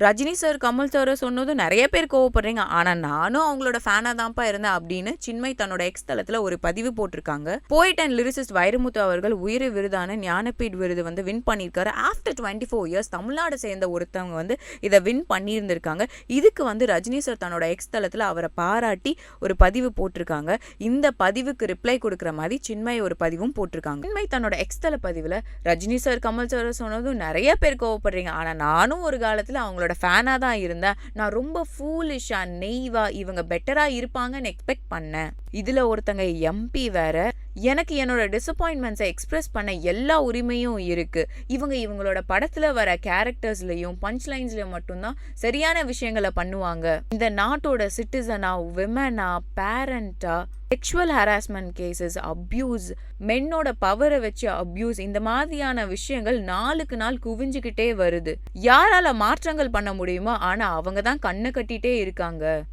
Rajini sir, Kamal sir சொன்னதும் நிறைய பேர் கோவப்படுறீங்க. ஆனா நானும் அவங்களோட ஃபேனா தான்ப்பா இருந்தேன் அப்படின்னு சின்மை தன்னோட எக்ஸ் தளத்துல ஒரு பதிவு போட்டிருக்காங்க. போயிட் அண்ட் லிரிசிஸ்ட் வைரமுத்து அவர்கள் உயிர் விருதான ஞானபீட் விருது வின் பண்ணியிருக்காரு. ஆஃப்டர் 24 இயர்ஸ் தமிழ்நாடு சேர்ந்த ஒருத்தவங்க இதை வின் பண்ணியிருந்திருக்காங்க. இதுக்கு ரஜினி சார் தன்னோட எக்ஸ் தளத்துல அவரை பாராட்டி ஒரு பதிவு போட்டிருக்காங்க. இந்த பதிவுக்கு ரிப்ளை கொடுக்குற மாதிரி சின்மை ஒரு பதிவும் போட்டிருக்காங்க. சின்மை தன்னோட எக்ஸ் தள பதிவுல ரஜினி சார், கமல் சார் சொன்னதும் நிறைய பேர் கோவப்படுறீங்க. ஆனா நானும் ஒரு காலத்துல அவங்களோட ஃபேனா தான் இருந்தேன். நான் ரொம்ப ஃபூலிஷா நெய்வா இவங்க பெட்டரா இருப்பாங்கன்னு எக்ஸ்பெக்ட் பண்ணேன். இதுல ஒருத்தங்க எம்பி வேற, எனக்கு என்னோட டிசப்பாயின்மெண்ட்ஸை எக்ஸ்பிரஸ் பண்ண எல்லா உரிமையும் இருக்கு. இவங்களோட படத்துல வர கேரக்டர்ஸ்லயும் பஞ்ச் லைன்ஸ்லயும் மட்டும்தான் சரியான விஷயங்களை பண்ணுவாங்க. இந்த நாட்டோட சிட்டிசனா, விமனா, பேரண்டா, செக்ஷுவல் ஹராஸ்மெண்ட் கேசஸ், அப்யூஸ், மென்னோட பவரை வச்சு அப்யூஸ், இந்த மாதிரியான விஷயங்கள் நாளுக்கு நாள் குவிஞ்சுக்கிட்டே வருது. யாரால மாற்றங்கள் பண்ண முடியுமோ, ஆனா அவங்க தான் கண்ணை கட்டிட்டே இருக்காங்க.